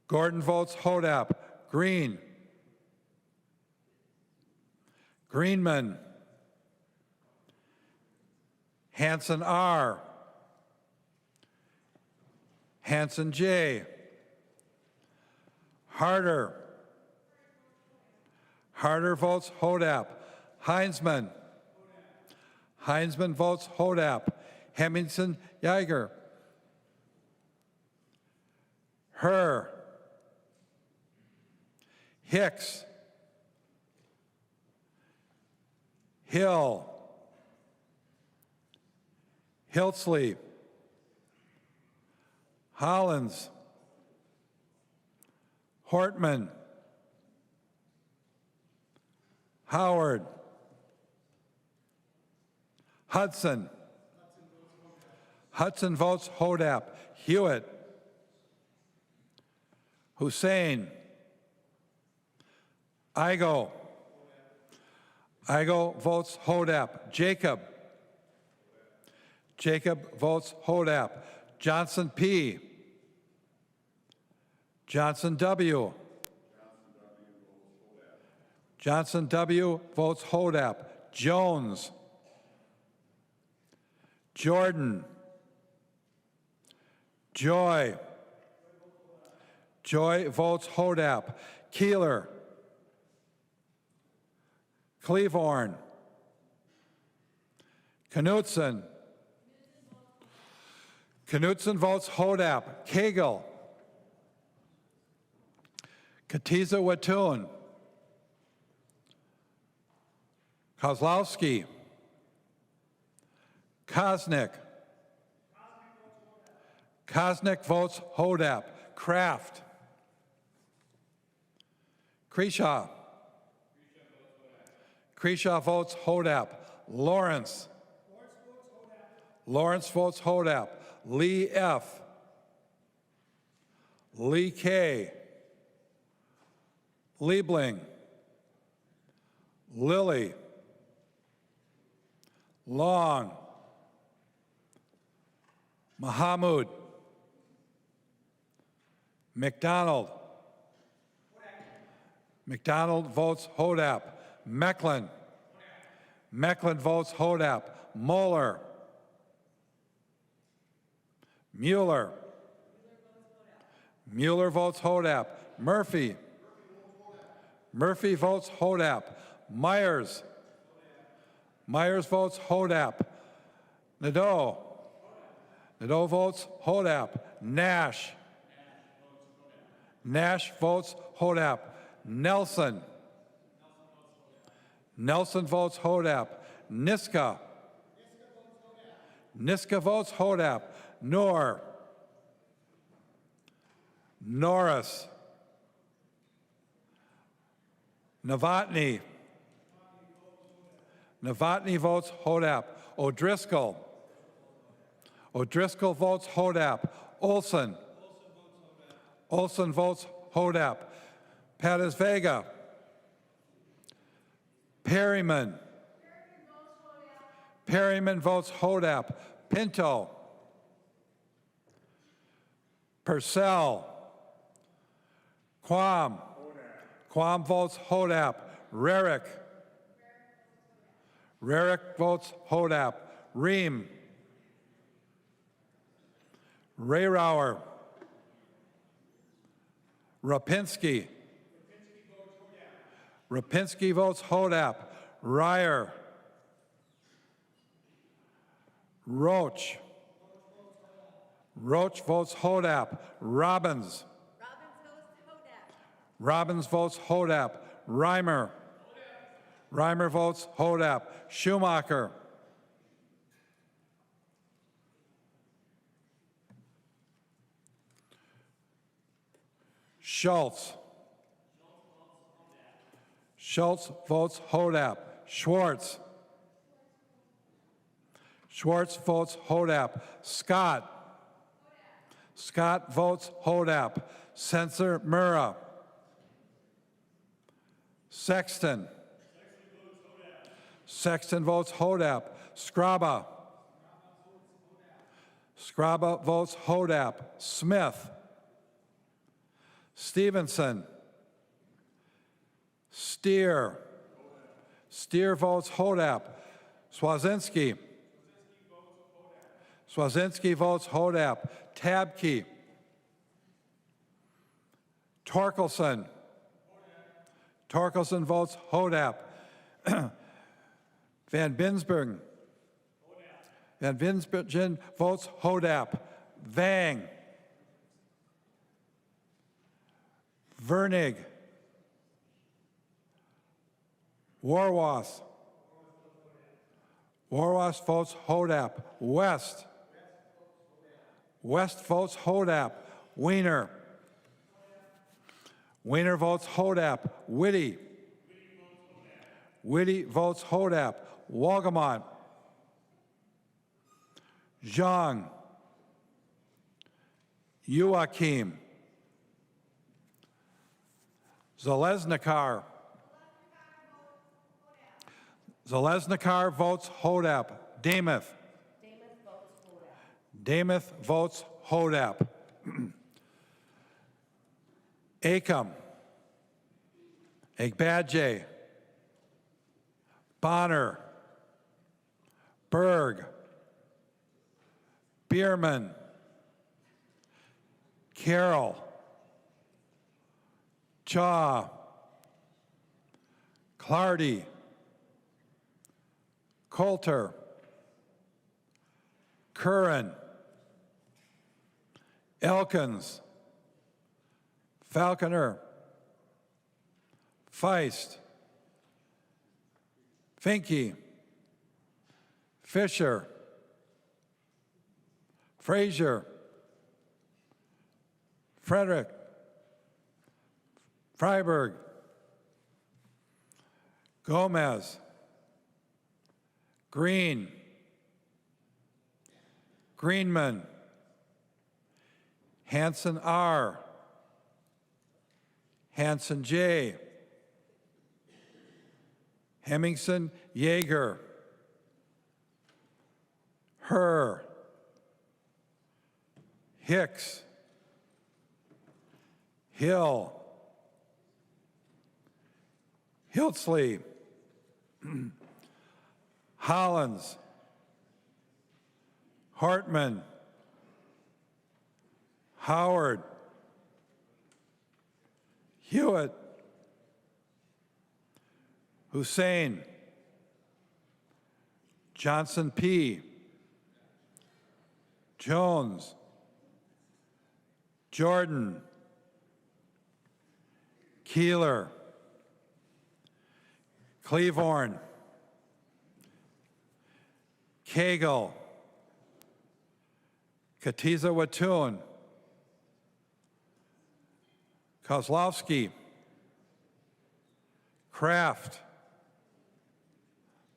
Gordon votes Hodap. Green. Greenman. Hanson R. Hanson J. Harder. Harder votes Hodap. Heinzman. Heinzman votes Hodap. Hemmingson Yeager. Herr. Hicks. Hill. Hiltsley. Hollins. Hortman. Howard. Hudson. Hudson votes Hodap. Hewitt. Hussein. Igo. Igo votes Hodap. Jacob. Jacob votes Hodap. Johnson P. Johnson W. Johnson W. votes Hodap. Jones. Jordan. Joy. Joy votes Hodap. Keeler. Cleavorn. Knutson. Knutson votes Hodap. Cagle. Katiza Watun. Kozlowski. Kosnick. Kosnick votes Hodap. Kraft. Kreshaw. Kreshaw votes Hodap. Lawrence. Lawrence votes Hodap. Lee F. Lee K. Liebling. Lilly. Long. Mahamud. McDonald. McDonald votes Hodap. Mecklin. Mecklin votes Hodap. Moeller. Mueller. Mueller votes Hodap. Murphy. Murphy votes Hodap. Myers. Myers votes Hodap. Nadeau. Nadeau votes Hodap. Nash. Nash votes Hodap. Nelson. Nelson votes Hodap. Niska. Niska votes Hodap. Noor. Norris. Novotny. Novotny votes Hodap. O'Driscoll. O'Driscoll votes Hodap. Olson. Olson votes Hodap. Perez Vega. Perryman. Perryman votes Hodap. Pinto. Purcell. Quam. Quam votes Hodap. Rarick. Rarick votes Hodap. Ream. Rayrauer. Rapinski. Rapinski votes Hodap. Ryer. Roach. Roach votes Hodap. Robbins. Robbins votes Hodap. Reimer. Reimer votes Hodap. Schumacher. Schultz. Schultz votes Hodap. Schwartz. Schwartz votes Hodap. Scott. Scott votes Hodap. Censor Murrah. Sexton. Sexton votes Hodap. Scraba. Scraba votes Hodap. Smith. Stevenson. Steer. Steer votes Hodap. Swazinski. Swazinski votes Hodap. Tabke. Torkelson. Torkelson votes Hodap. Van Binsbergen. Van Binsbergen votes Hodap. Vang. Vernig. Warwas. Warwas votes Hodap. West. West votes Hodap. Wiener. Wiener votes Hodap. Whitty. Whitty votes Hodap. Walgamont. Zhang, Joachim, Zalesnikar. Zalesnikar votes Hodap. Dameth. Dameth votes Hodap. Akam. Agbadje. Bonner. Berg. Bierman. Carroll. Chaw. Clardy. Coulter. Curran. Elkins. Falconer. Feist. Finke. Fisher. Frazier. Frederick. Freiberg. Gomez. Green. Greenman. Hanson R. Hanson J. Hemmingson Yeager. Herr. Hicks. Hill. Hiltsley. Hollins. Hartman. Howard. Hewitt. Hussein. Johnson P. Jones. Jordan. Keeler. Cleavorn. Cagle. Katiza Watun. Kozlowski. Kraft.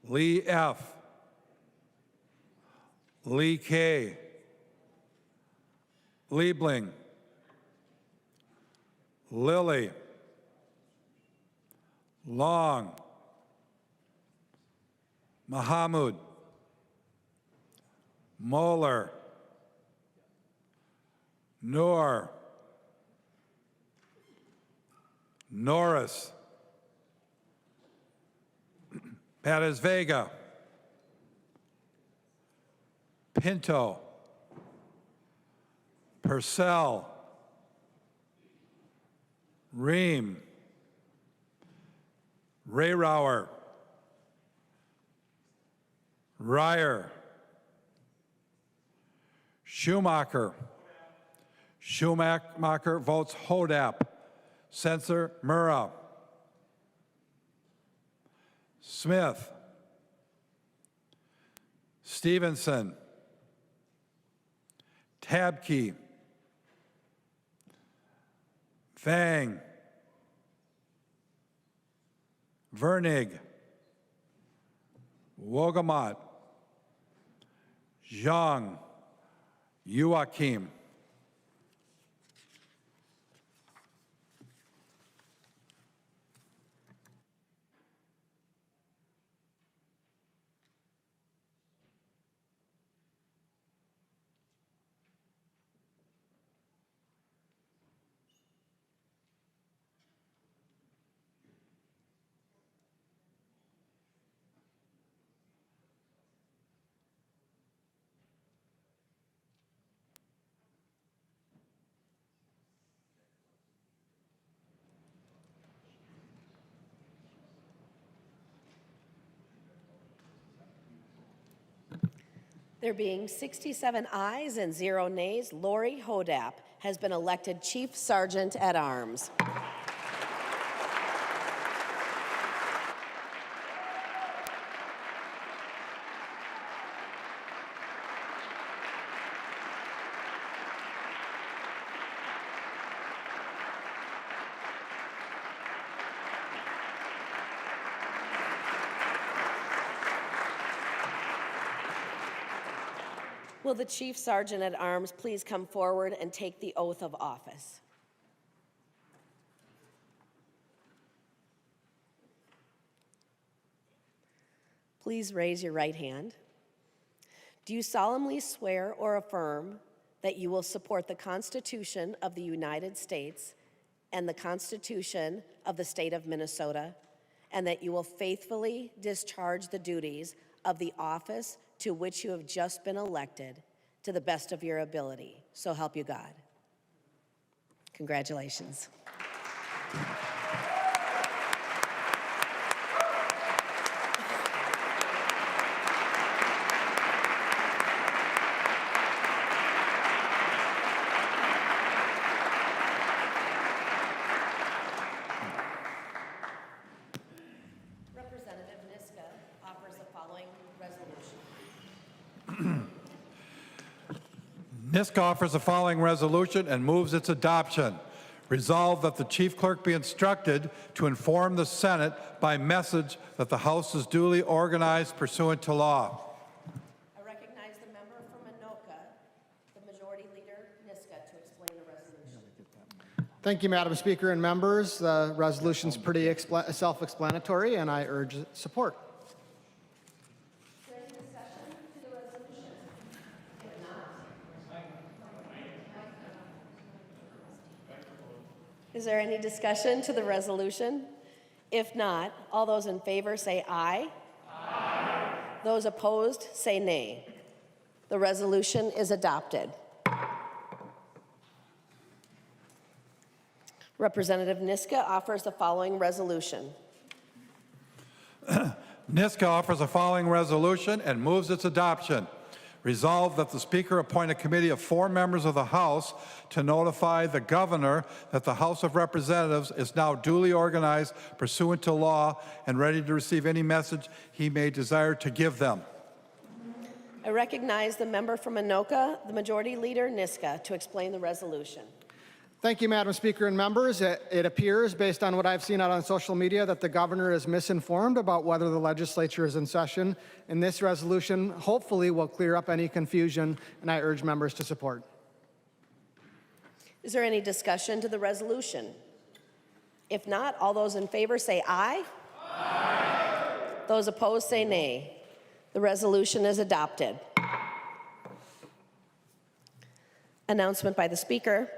Lee F. Lee K. Liebling. Lilly. Long. Mahamud. Moeller. Noor. Norris. Perez Vega. Pinto. Purcell. Ream. Rayrauer. Ryer. Schumacher. Schumacher votes Hodap. Censor Murrah. Smith. Stevenson. Tabke. Fang. Vernig. Wogamot. Zhang. Joachim. There being 67 ayes and 0 nays, Lori Hodap has been elected Chief Sergeant at Arms. Will the Chief Sergeant at Arms please come forward and take the oath of office? Please raise your right hand. Do you solemnly swear or affirm that you will support the Constitution of the United States and the Constitution of the State of Minnesota, and that you will faithfully discharge the duties of the office to which you have just been elected to the best of your ability? So help you God. Congratulations. Representative Niska offers the following resolution. NISC offers the following resolution and moves its adoption. Resolved that the chief clerk be instructed to inform the Senate by message that the House is duly organized pursuant to law. I recognize the member from Anoka, the Majority Leader Niska, to explain the resolution. Thank you, Madam Speaker and members. The resolution's pretty self-explanatory, and I urge support. Is there any discussion to the resolution? If not, all those in favor say aye. Aye. Those opposed say nay. The resolution is adopted. Representative Niska offers the following resolution. NISC offers the following resolution and moves its adoption. Resolved that the Speaker appoint a committee of 4 members of the House to notify the Governor that the House of Representatives is now duly organized pursuant to law and ready to receive any message he may desire to give them. I recognize the member from Anoka, the Majority Leader Niska, to explain the resolution. Thank you, Madam Speaker and members. It appears, based on what I've seen out on social media, that the governor is misinformed about whether the legislature is in session, and this resolution hopefully will clear up any confusion, and I urge members to support. Is there any discussion to the resolution? If not, all those in favor say aye. Aye. Those opposed say nay. The resolution is adopted. Announcement by the Speaker.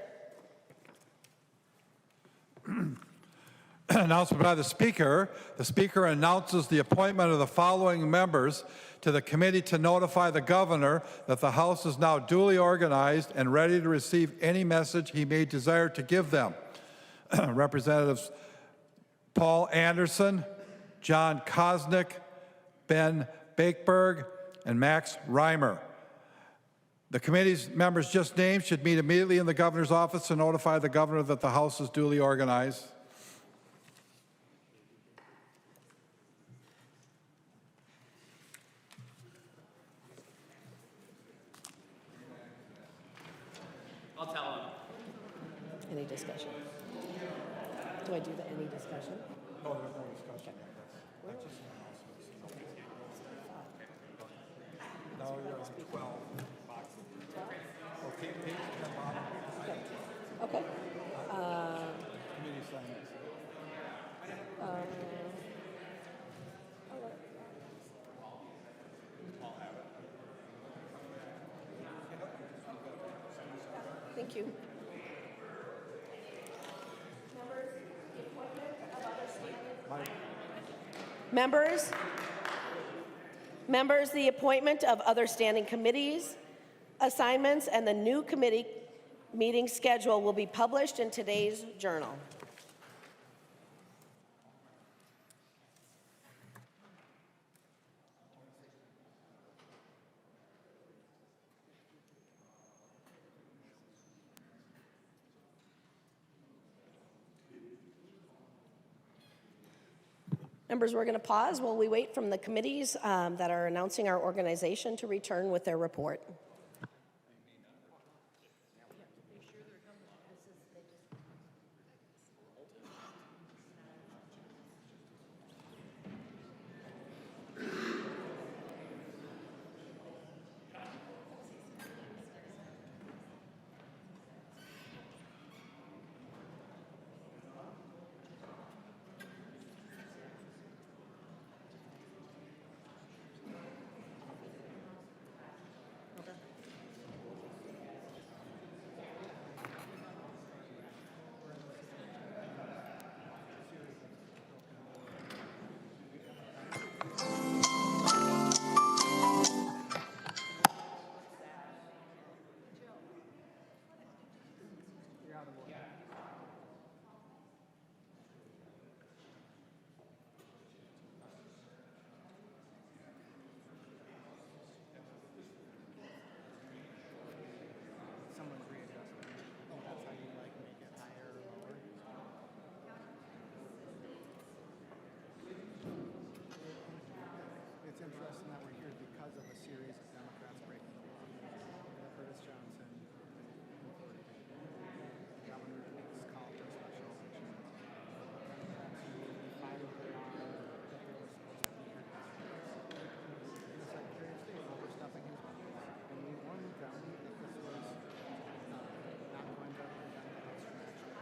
Announcement by the Speaker. The Speaker announces the appointment of the following members to the committee to notify the Governor that the House is now duly organized and ready to receive any message he may desire to give them. Representatives Paul Anderson, John Kosnick, Ben Bakeberg, and Max Reimer. The committee's members just named should meet immediately in the Governor's office to notify the Governor that the House is duly organized. I'll tell him. Any discussion? Do I do the any discussion? No, there's no discussion. Now you're on 12. Okay, page 10 bottom. Okay. Committee assignments. Thank you. Members, the appointment of other standing committees, assignments, and the new committee meeting schedule will be published in today's journal. Members, we're going to pause while we wait from the committees that are announcing our organization to return with their report. interesting that we're here because of a series of Democrats breaking the law. Curtis Johnson, Governor Duke's call for a special election. Democrats who followed the law that they were supposed to be here. And the Secretary of State overstepping his bounds. And we warned them that this was not going to prevent the House from actually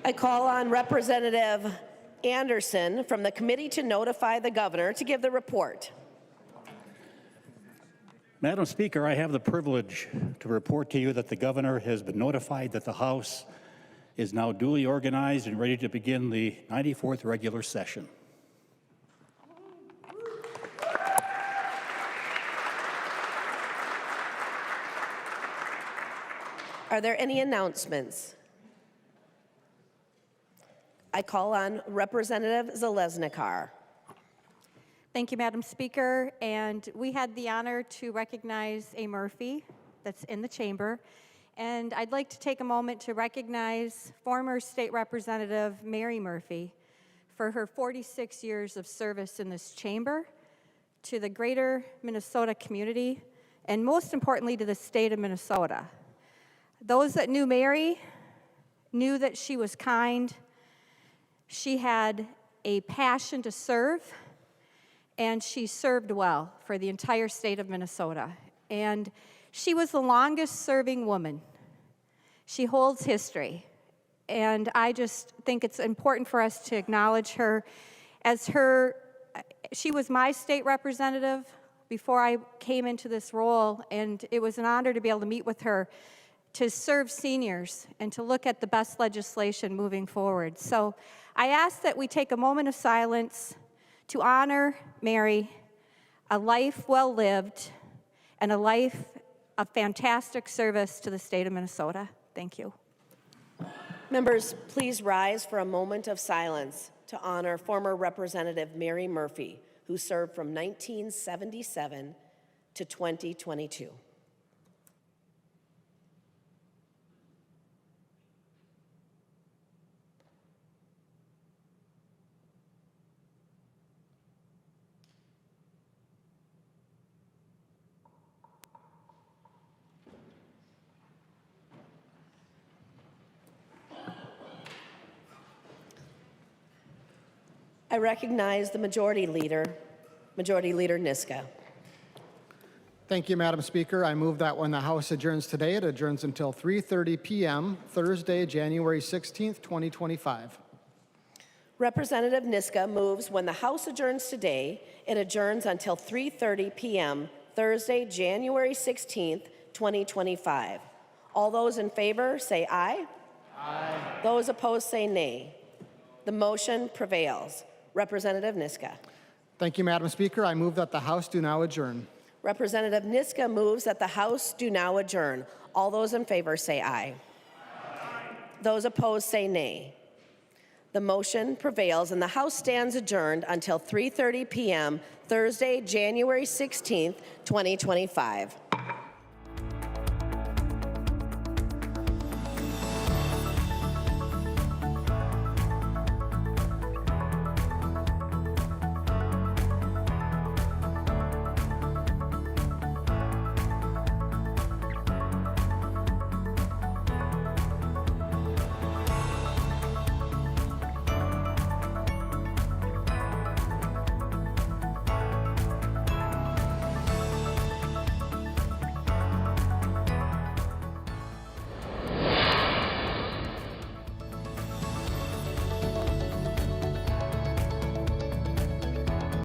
I call on Representative Anderson from the committee to notify the governor to give the report. Madam Speaker, I have the privilege to report to you that the governor has been notified that the House is now duly organized and ready to begin the 94th regular session. Are there any announcements? I call on Representative Zalesnikar. Thank you, Madam Speaker. And we had the honor to recognize a Murphy that's in the chamber. And I'd like to take a moment to recognize former State Representative Mary Murphy for her 46 years of service in this chamber, to the greater Minnesota community, and most importantly to the state of Minnesota. Those that knew Mary knew that she was kind, she had a passion to serve, and she served well for the entire state of Minnesota. And she was the longest serving woman. She holds history. And I just think it's important for us to acknowledge her as she was my state representative before I came into this role, and it was an honor to be able to meet with her to serve seniors and to look at the best legislation moving forward. So I ask that we take a moment of silence to honor Mary, a life well lived, and a life of fantastic service to the state of Minnesota. Thank you. Members, please rise for a moment of silence to honor former Representative Mary Murphy, who served from 1977 to 2022. I recognize the Majority Leader Niska. Thank you, Madam Speaker. I move that when the House adjourns today, it adjourns until 3:30 p.m., Thursday, January 16th, 2025. Representative Niska moves when the House adjourns today, it adjourns until 3:30 p.m., Thursday, January 16th, 2025. All those in favor say aye. Aye. Those opposed say nay. The motion prevails. Representative Niska. Thank you, Madam Speaker. I move that the House do now adjourn. Representative Niska moves that the House do now adjourn. All those in favor say aye. Those opposed say nay. The motion prevails and the House stands adjourned until 3:30 p.m. Thursday, January 16th, 2025.